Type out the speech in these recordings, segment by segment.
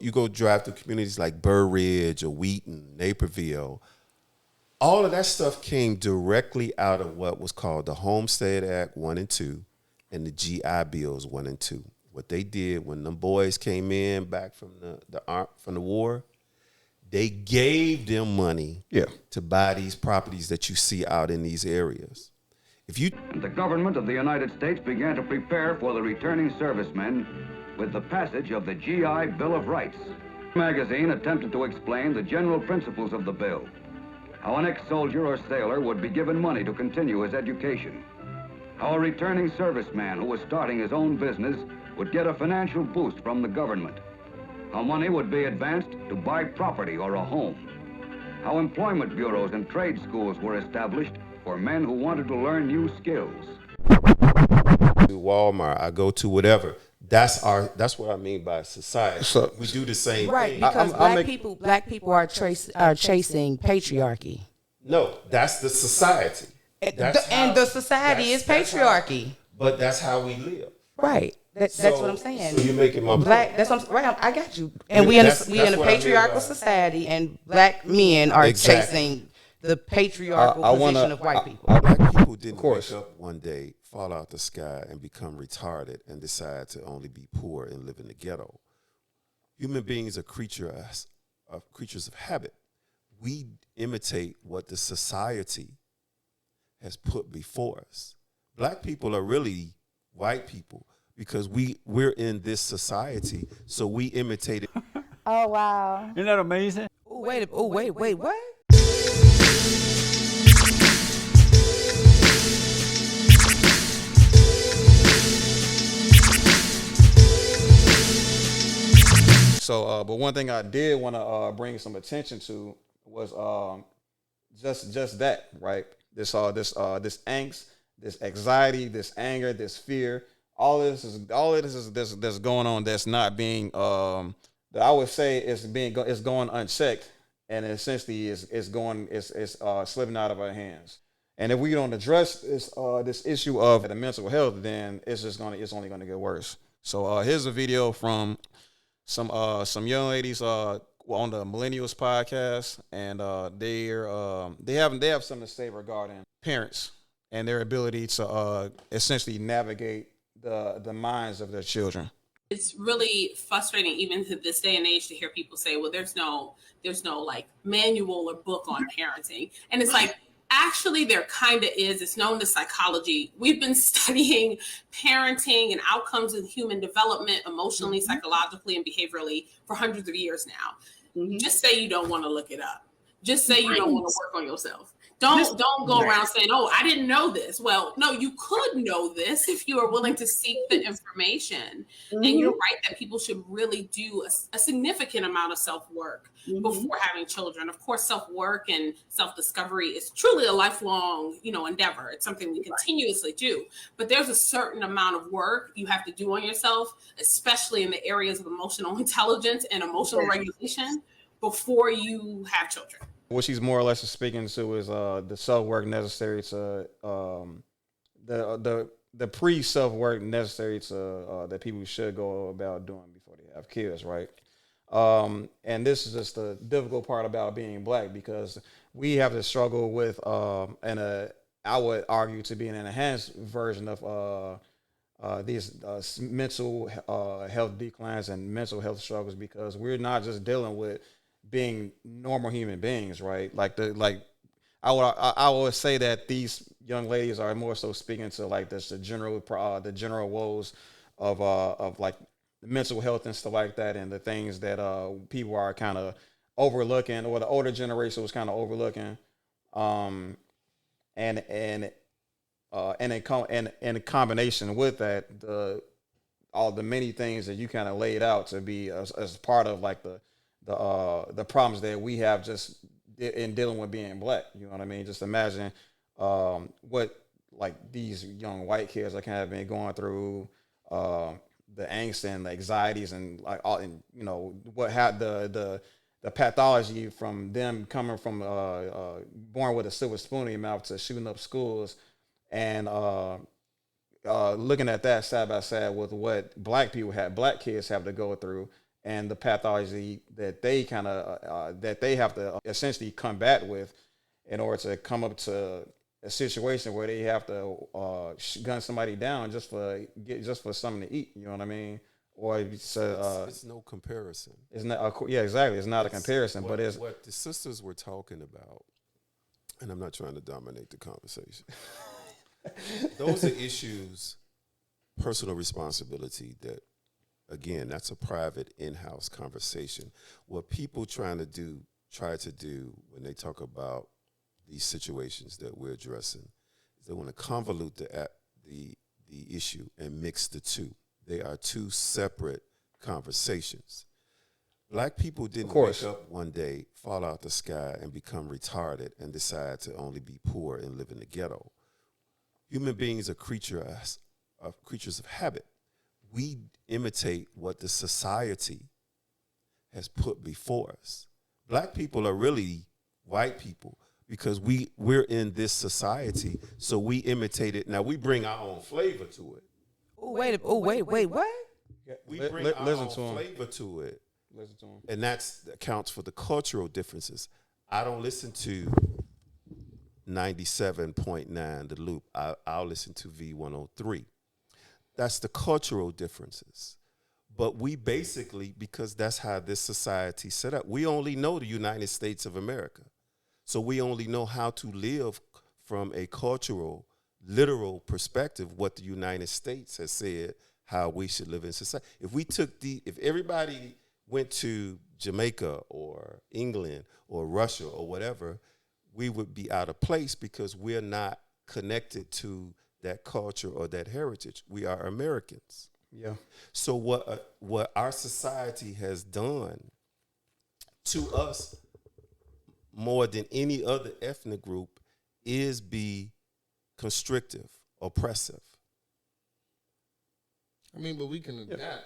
You go drive through communities like Burr Ridge or Wheaton, Naperville. All of that stuff came directly out of what was called the Homestead Act 1 and 2 and the GI Bills 1 and 2. What they did when them boys came in back from the war, they gave them money to buy these properties that you see out in these areas. The government of the United States began to prepare for the returning servicemen with the passage of the GI Bill of Rights. The magazine attempted to explain the general principles of the bill, how an ex-soldier or sailor would be given money to continue his education, how a returning serviceman who was starting his own business would get a financial boost from the government, how money would be advanced to buy property or a home, how employment bureaus and trade schools were established for men who wanted to learn new skills. To Walmart, I go to whatever. That's what I mean by society. So we do the same thing. Because black people are chasing patriarchy. No, that's the society. The society is patriarchy. But that's how we live. Right. That's what I'm saying. So you're making my black. point. That's what I'm, right. I got you. And we in a patriarchal society, and black men are chasing the patriarchal position of white people. Black people didn't wake up one day, fall out the sky, and become retarded and decide to only be poor and live in the ghetto. Human beings are creatures of habit. We imitate what the society has put before us. Black people are really white people because we're in this society, so we imitate it. Oh, wow. Isn't that amazing? Wait, what? So, but one thing I did want to bring some attention to was just that, right? This angst, this anxiety, this anger, this fear. All of this is going on. That's not being that I would say is going unchecked, and essentially is slipping out of our hands. And if we don't address this issue of the mental health, then it's only going to get worse. So here's a video from some young ladies on the Millennials podcast, and they have something to say regarding parents and their ability to essentially navigate the minds of their children. It's really frustrating even to this day and age to hear people say, well, there's no like manual or book on parenting. And it's like, actually there kind of is. It's known as psychology. We've been studying parenting and outcomes in human development, emotionally, psychologically, and behaviorally for hundreds of years now. Just say you don't want to look it up. Just say you don't want to work on yourself. Don't go around saying, oh, I didn't know this. Well, no, you could know this if you are willing to seek the information. And you're right that people should really do a significant amount of self-work before having children. Of course, self-work and self-discovery is truly a lifelong, endeavor. It's something we continuously do. But there's a certain amount of work you have to do on yourself, especially in the areas of emotional intelligence and emotional regulation before you have children. What she's more or less speaking to is the self-work necessary to the pre-self-work necessary to that people should go about doing before they have kids, right? And this is just the difficult part about being Black, because we have to struggle with I would argue to be an enhanced version of these mental health declines and mental health struggles, because we're not just dealing with being normal human beings, right? I would say that these young ladies are more so speaking to like the general woes of like mental health and stuff like that, and the things that people are kind of overlooking, or the older generation was kind of overlooking, and in combination with that, all the many things that you kind of laid out to be as part of like the problems that we have just in dealing with being Black. You know what I mean? Just imagine what like these young white kids are kind of been going through, the angst and the anxieties and like all, and what had the pathology from them coming from born with a silver spoon in your mouth to shooting up schools, and looking at that side by side with what Black kids have to go through, and the pathology that they that they have to essentially combat with in order to come up to a situation where they have to gun somebody down just for something to eat. You know what I mean? Or it's no comparison. It's not. Yeah, exactly. It's not a comparison, but it's what the sisters were talking about. And I'm not trying to dominate the conversation. Those are issues, personal responsibility that, again, that's a private in-house conversation. What people try to do when they talk about these situations that we're addressing is they want to convolute the issue and mix the two. They are two separate conversations. Black people didn't wake up one day, fall out the sky, and become retarded and decide to only be poor and live in the ghetto. Human beings are creatures of habit. We imitate what the society has put before us. Black people are really white people because we're in this society, so we imitate it. Now, we bring our own flavor to it. Wait, what? We bring our own flavor to it. Listen to him. And that accounts for the cultural differences. I don't listen to 97.9 The Loop. I'll listen to V103. That's the cultural differences. But we basically, because that's how this society set up, we only know the United States of America. So we only know how to live from a cultural, literal perspective, what the United States has said, how we should live in society. If everybody went to Jamaica or England or Russia or whatever, we would be out of place because we're not connected to that culture or that heritage. We are Americans. Yeah. So what our society has done to us more than any other ethnic group is be constrictive, oppressive. I mean, but we can adapt.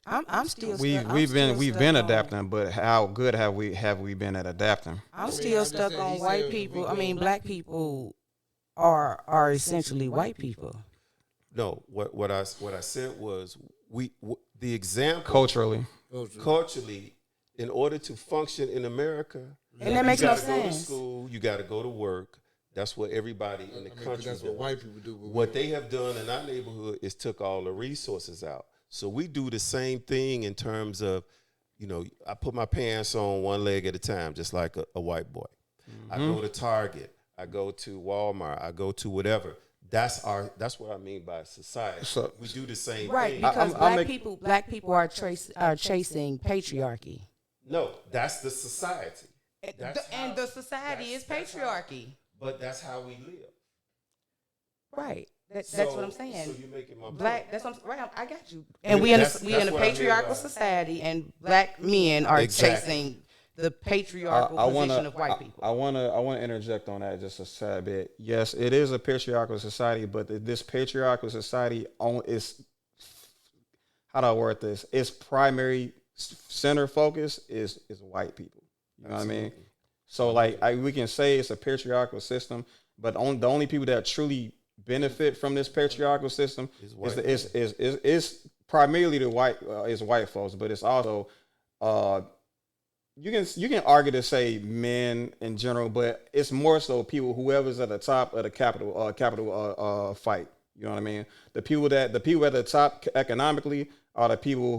I'm still. We've been adapting, but how good have we been at adapting? I'm still stuck on white people. I mean, black people are essentially white people. No, what I said was the example culturally, in order to function in America, and that makes no sense. You got to go to school, you got to go to work. That's what everybody in the country that's does. what white people do. What they have done in our neighborhood is took all the resources out. So we do the same thing in terms of, I put my pants on one leg at a time, just like a white boy. Mm-hmm. I go to Target. I go to Walmart. I go to whatever. That's what I mean by society. So, we do the same thing. Right, because black people are chasing patriarchy. No, that's the society. The society is patriarchy. But that's how we live. Right. That's what I'm saying. So you're making my black. point. That's what I'm. Right. I got you. And we in a patriarchal society, and black men are chasing the patriarchal position of white people. I want to interject on that just a sad bit. Yes, it is a patriarchal society, but this patriarchal society is, how do I word this? Its primary center focus is white people. You know what I mean? So we can say it's a patriarchal system, but the only people that truly benefit from this patriarchal system is primarily the white folks, but it's also you can argue to say men in general, but it's more so whoever's at the top of the capital fight. You know what I mean? The people at the top economically are the people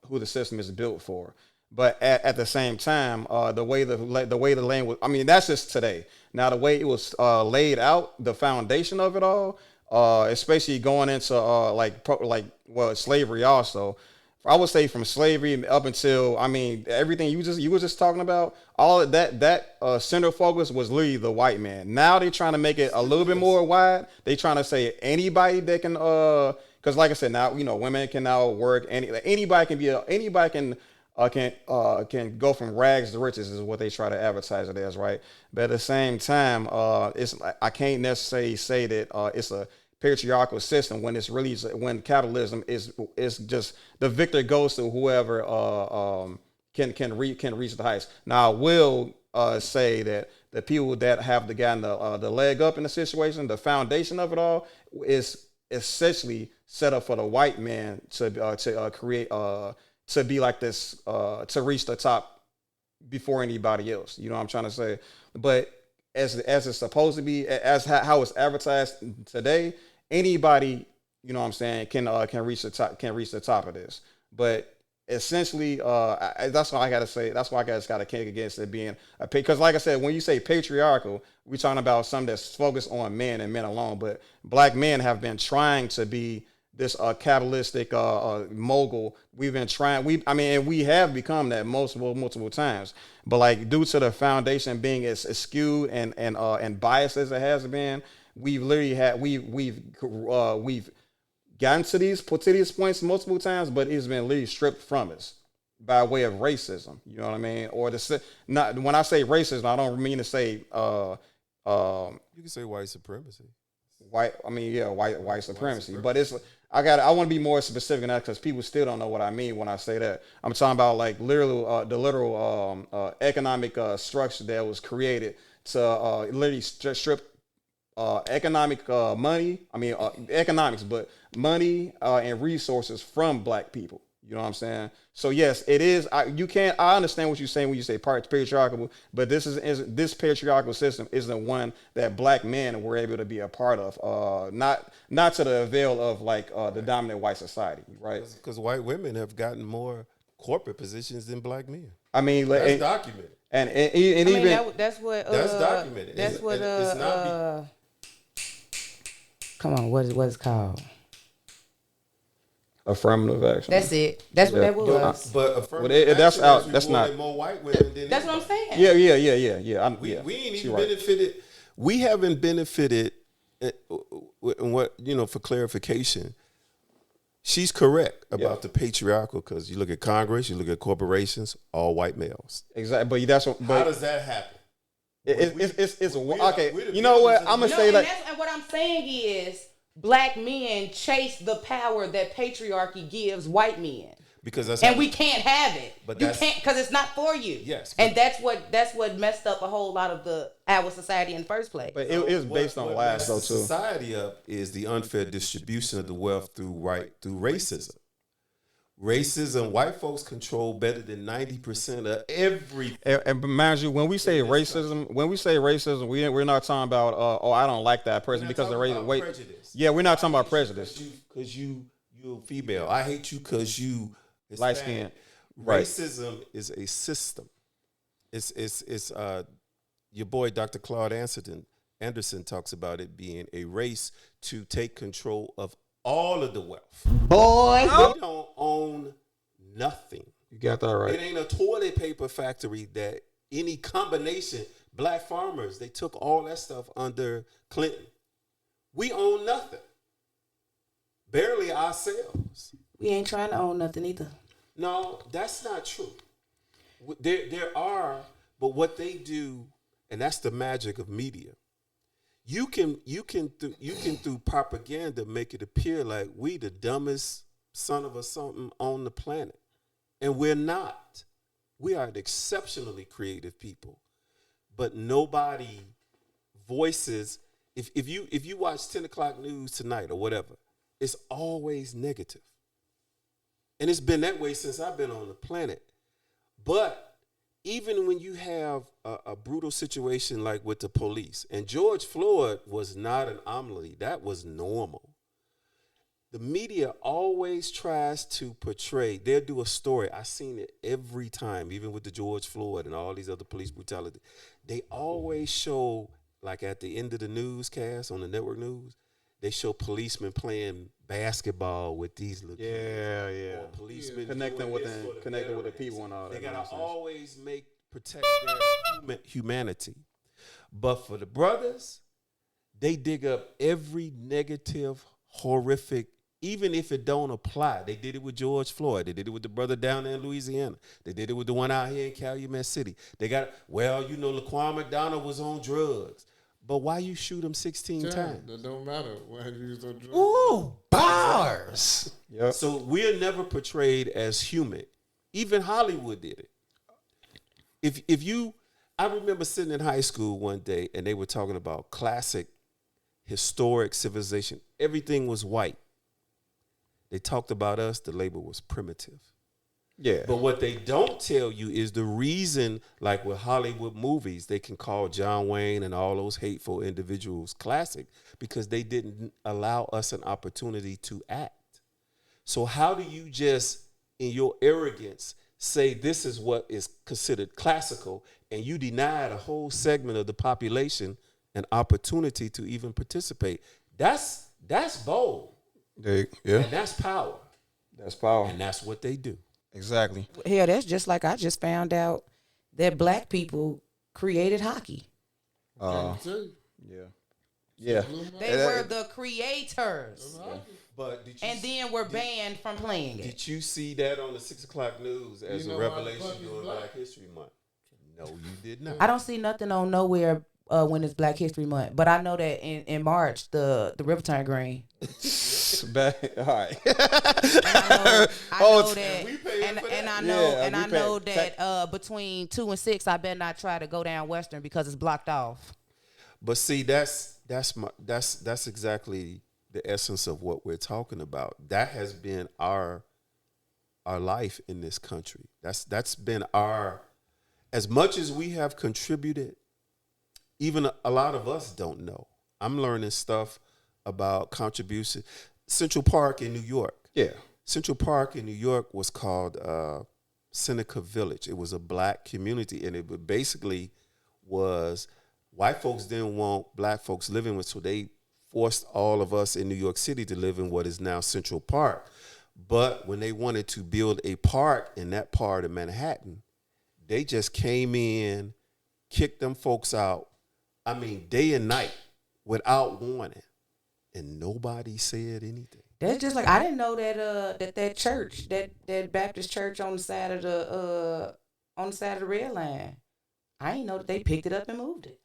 who the system is built for. But at the same time, the way the land was, I mean, that's just today. Now, the way it was laid out, the foundation of it all, especially going into slavery also. I would say from slavery up until, I mean, everything you were just talking about, all of that center focus was literally the white man. Now they're trying to make it a little bit more wide. They trying to say anybody that can, because like I said, now women can now work. Anybody can go from rags to riches is what they try to advertise it as, right? But at the same time, I can't necessarily say that it's a patriarchal system when it's really when capitalism is just the victor goes to whoever can reach the heights. Now I will say that the people that have gotten the leg up in the situation, the foundation of it all is essentially set up for the white man to create to be like this to reach the top before anybody else. You know what I'm trying to say? But as it's supposed to be, as how it's advertised today, anybody, you know what I'm saying, can reach the top of this. But essentially, that's why I gotta say. That's why I got to kick against it being because, like I said, when you say patriarchal, we're talking about something that's focused on men and men alone. But black men have been trying to be this capitalistic mogul. We've been trying. And we have become that multiple times. But like due to the foundation being as skewed and biased as it has been, we've literally had we've gotten to these points multiple times, but it's been literally stripped from us by way of racism. You know what I mean? Or not when I say racism, I don't mean to say you can say white supremacy. White supremacy. But it's I want to be more specific than that because people still don't know what I mean when I say that. I'm talking about like the literal economic structure that was created to literally strip economic money. Economics, but money and resources from black people. You know what I'm saying? So yes, it is. I understand what you're saying when you say patriarchal, but this patriarchal system is the one that black men were able to be a part of. Not to the avail of like the dominant white society, right? Because white women have gotten more corporate positions than black men. I mean, that's documented. And even that's what that's documented. That's what it's not. Come on, what is called? Affirmative action. That's it. That's what that was. But affirmative action that's not more white women than that's what I'm saying. Yeah. We ain't even benefited. We haven't benefited. What for clarification, she's correct about the patriarchal because you look at Congress, you look at corporations, all white males. Exactly, but how does that happen? It's okay. You know what? I'm gonna say that. And what I'm saying is, black men chase the power that patriarchy gives white men. Because we can't have it. But you can't because it's not for you. Yes. And that's what messed up a whole lot of our society in the first place. But it was based on lies though too. Society up is the unfair distribution of the wealth through racism. Racism, white folks control better than 90% of everything. And mind you, when we say racism, we're not talking about I don't like that person because of race. Wait, prejudice. Yeah, we're not talking about prejudice. Because you're female. I hate you because you light skin. Racism is a system. It's your boy Dr. Claude Anderson talks about it being a race to take control of all of the wealth. Boy, we don't own nothing. You got that right. It ain't a toilet paper factory that any combination. Black farmers, they took all that stuff under Clinton. We own nothing. Barely ourselves. We ain't trying to own nothing either. No, that's not true. There are, but what they do, and that's the magic of media. You can through propaganda make it appear like we the dumbest son of a something on the planet, and we're not. We are an exceptionally creative people, but nobody voices. If you watch 10 o'clock news tonight or whatever, it's always negative, and it's been that way since I've been on the planet. But even when you have a brutal situation like with the police, and George Floyd was not an anomaly, that was normal. The media always tries to portray, they'll do a story. I've seen it every time, even with the George Floyd and all these other police brutality. They always show, like at the end of the newscast on the network news, they show policemen playing basketball with these little kids. Or policemen connecting with the people and all that. They gotta always protect their humanity. But for the brothers, they dig up every negative, horrific, even if it don't apply. They did it with George Floyd. They did it with the brother down there in Louisiana. They did it with the one out here in Calumet City. They got, Laquan McDonald was on drugs. But why you shoot him 16 times? That don't matter. Why you use on drugs? Ooh, bars. Yep. So we're never portrayed as human. Even Hollywood did it. I remember sitting in high school one day and they were talking about classic historic civilization. Everything was white. They talked about us, the label was primitive. Yeah. But what they don't tell you is the reason, like with Hollywood movies, they can call John Wayne and all those hateful individuals classic because they didn't allow us an opportunity to act. So how do you just, in your arrogance, say this is what is considered classical and you denied a whole segment of the population an opportunity to even participate? That's bold. Yeah. And that's power. That's power. And that's what they do. Exactly. Hell, that's just like I just found out that black people created hockey. Yeah. They were the creators. But did you And then were banned from playing it. Did you see that on the 6 o'clock news as a revelation during Black History Month? No, you did not. I don't see nothing on nowhere when it's Black History Month, but I know that in March the river turned green. All right. I know that between 2 and 6, I better not try to go down Western because it's blocked off. But see, that's exactly the essence of what we're talking about. That has been our life in this country. That's been our, as much as we have contributed, even a lot of us don't know. I'm learning stuff about contribution. Central Park in New York. Yeah. Central Park in New York was called Seneca Village. It was a black community, and it basically was white folks didn't want black folks living with, so they forced all of us in New York City to live in what is now Central Park. But when they wanted to build a park in that part of Manhattan, they just came in, kicked them folks out, I mean, day and night without warning. And nobody said anything. That's just like, I didn't know that that church, that Baptist church on the side of the red line, I didn't know that they picked it up and moved it.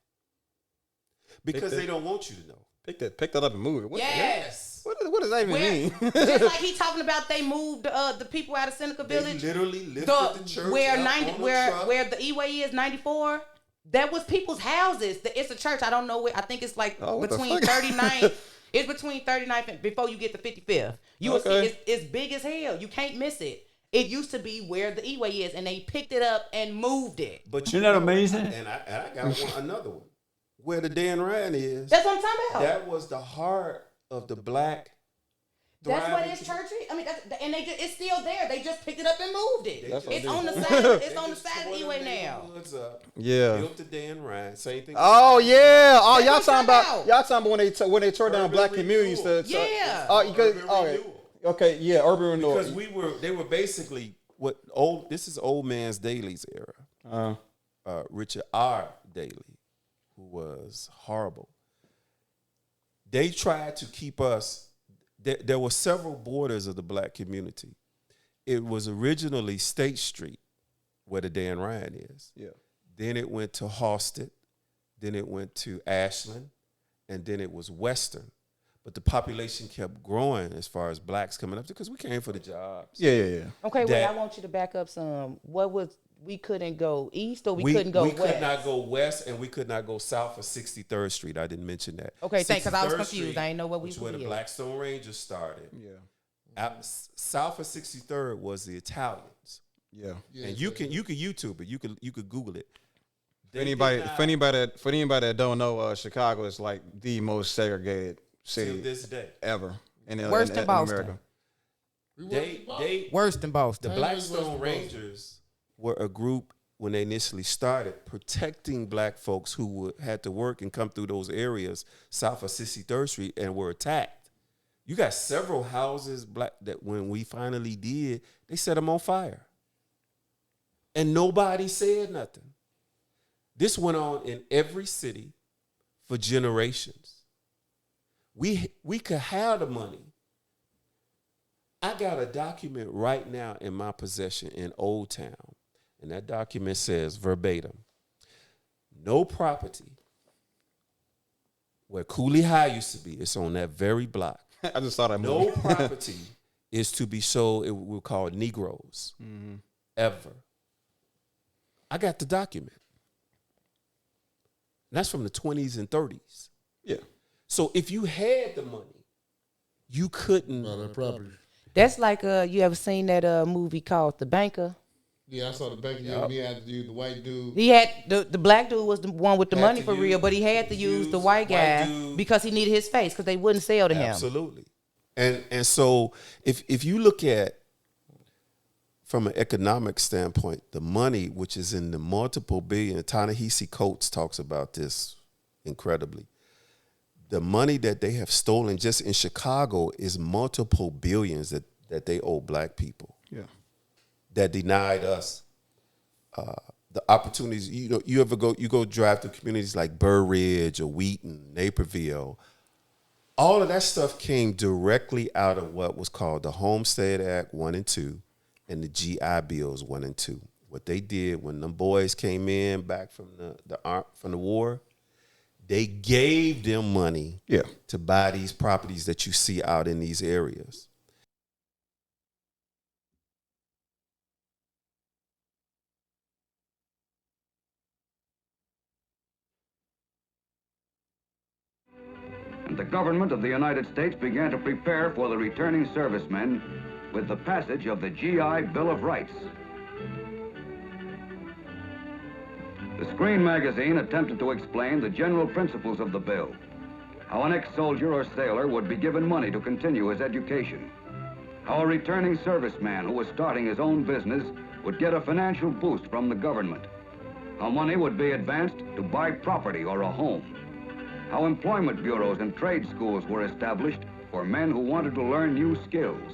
Because they don't want you to know. Pick that up and move it. Yes. What does that even mean? Just like he talking about, they moved the people out of Seneca Village. They literally lifted the church where truck. the E-way is 94. That was people's houses. It's a church. I don't know where. I think it's like between 39th. It's between 39th and before you get to 55th. You will see it's big as hell. You can't miss it. It used to be where the E-way is, and they picked it up and moved it. But isn't that amazing? And I got another one. Where the Dan Ryan is. That's what I'm talking about. That was the heart of the black. That's what it's church. I mean, it's still there. They just picked it up and moved it. It's on the side. It's on the side of the E-way now. Yeah. Built the Dan Ryan. Same thing. Oh yeah. Oh, y'all talking about when they tore down black communities. Yeah. Okay. Yeah. Urban renewal. Because they were basically this is Old Man's Daly's era. Richard R. Daley, who was horrible. They tried to keep us. There were several borders of the black community. It was originally State Street, where the Dan Ryan is. Yeah. Then it went to Halsted. Then it went to Ashland. And then it was Western. But the population kept growing as far as blacks coming up because we came for the jobs. Yeah. Okay, wait, I want you to back up some. We couldn't go east or we couldn't go west? We could not go west and we could not go south of 63rd Street. I didn't mention that. Okay, thanks, because I was 63rd confused. Street, I didn't know what we was where the Blackstone Rangers started. Yeah. South of 63rd was the Italians. Yeah. And you can YouTube it. You could Google it. For anybody that don't know, Chicago is like the most segregated city to this day ever in worse than Boston. America. Worse than Boston. The Blackstone Rangers were a group when they initially started protecting black folks who had to work and come through those areas south of 63rd Street and were attacked. You got several houses that when we finally did, they set them on fire. And nobody said nothing. This went on in every city for generations. We could have the money. I got a document right now in my possession in Old Town. And that document says verbatim, no property where Cooley High used to be, it's on that very block. I just saw that no movie. property is to be sold, we're called Negroes, ever. I got the document. And that's from the 20s and 30s. Yeah. So if you had the money, you couldn't. Buy that property. That's like you ever seen that movie called The Banker? Yeah, I saw the bank. Yeah, me had to use the white dude. He had the black dude was the one with the Had money to for real, but he had to use the white guy dude. because he needed his face because they wouldn't sell to him. Absolutely. And so if you look at from an economic standpoint, the money which is in the multiple billion, Ta-Nehisi Coates talks about this incredibly. The money that they have stolen just in Chicago is multiple billions that they owe black people. Yeah. That denied us the opportunities. You go drive through communities like Burr Ridge or Wheaton, Naperville. All of that stuff came directly out of what was called the Homestead Act 1 and 2 and the GI Bills 1 and 2. What they did when them boys came in back from the war, they gave them money to buy these properties that you see out in these areas. And the government of the United States began to prepare for the returning servicemen with the passage of the GI Bill of Rights. The Screen magazine attempted to explain the general principles of the bill, how an ex-soldier or sailor would be given money to continue his education, how a returning serviceman who was starting his own business would get a financial boost from the government, how money would be advanced to buy property or a home, how employment bureaus and trade schools were established for men who wanted to learn new skills.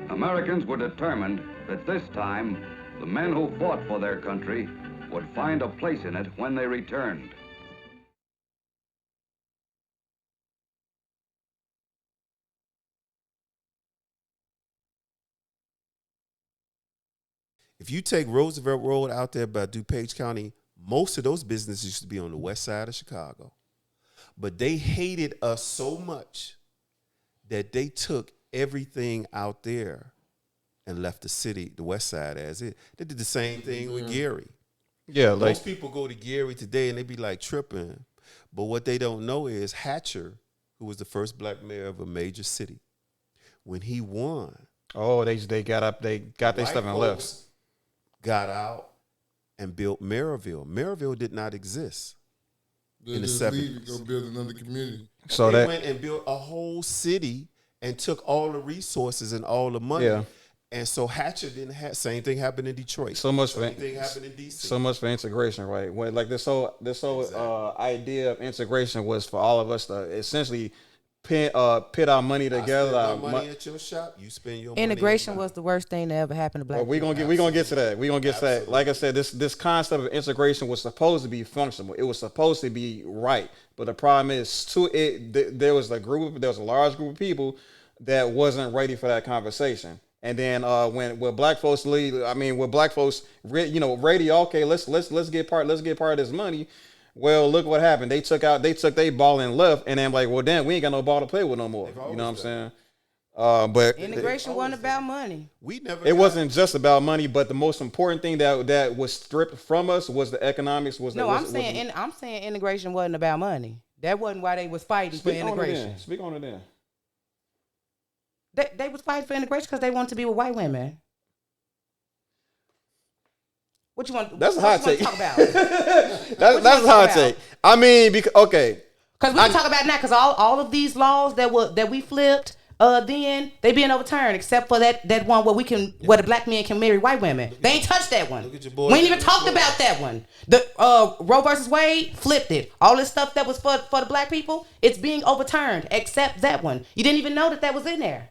Americans were determined that this time, the men who fought for their country would find a place in it when they returned. If you take Roosevelt Road out there by DuPage County, most of those businesses used to be on the west side of Chicago. But they hated us so much that they took everything out there and left the city, the west side, as it. They did the same thing with Gary. Yeah, like Most people go to Gary today and they be like tripping. But what they don't know is Hatcher, who was the first black mayor of a major city, when he won, they got their stuff and left. Got out and built Maryville. Maryville did not exist in the 70s. Go build another community. So they went and built a whole city and took all the resources and all the money. Yeah. And so Hatcher didn't have. Same thing happened in Detroit. Same thing happened in DC. So much for integration, right? When like this whole idea of integration was for all of us to essentially pit our money together. I spend my money at your shop. You spend your Integration money. was the worst thing that ever happened to black Well, people. we gonna get to that. We gonna get to that. Like I said, this concept of integration was supposed to be functional. It was supposed to be right. But the problem is, there was a large group of people that wasn't ready for that conversation. And then when black folks leave, when black folks ready, okay, let's get part of this money. Well, look what happened. They took their ball and left, and then like, well, damn, we ain't got no ball to play with no more. You know what I'm saying? But Integration wasn't about money. It wasn't just about money, but the most important thing that was stripped from us was the economics. I'm saying integration wasn't about money. That wasn't why they was fighting for integration. Speak on it then. They was fighting for integration because they wanted to be with white women. What you want? That's a hot take. Talk about? that's a hot take. I mean, because okay. Because we can talk about it now. Because all of these laws that we flipped, then they being overturned, except for that one where the black men can marry white women. They ain't touched that one. Look at your boy. We ain't even talked about that one. The Roe versus Wade flipped it. All this stuff that was for the black people, it's being overturned, except that one. You didn't even know that was in there.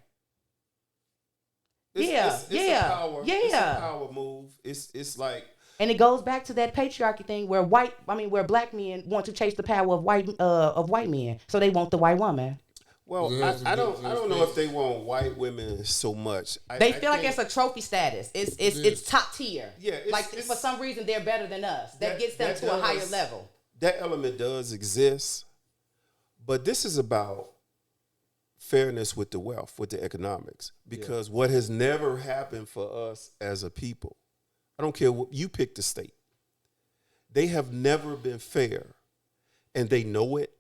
It's a power move. It's like. And it goes back to that patriarchy thing where where black men want to chase the power of white men, so they want the white woman. Well, I don't know if they want white women so much. They feel like it's a trophy status. It's top tier. Yeah, for some reason they're better than us. That gets them to a higher level. That element does exist, but this is about fairness with the wealth, with the economics, because what has never happened for us as a people. I don't care what you pick the state. They have never been fair, and they know it.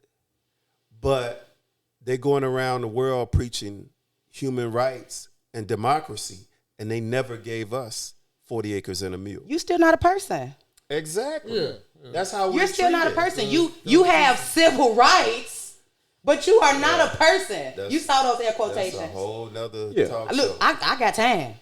but they're going around the world preaching human rights and democracy, and they never gave us 40 acres and a mule. You still not a person. Exactly. Yeah. That's how You're still not a treat it. person. You have civil rights, but you are not a person. You saw those air quotations. That's a whole nother talk Look, show. I got time.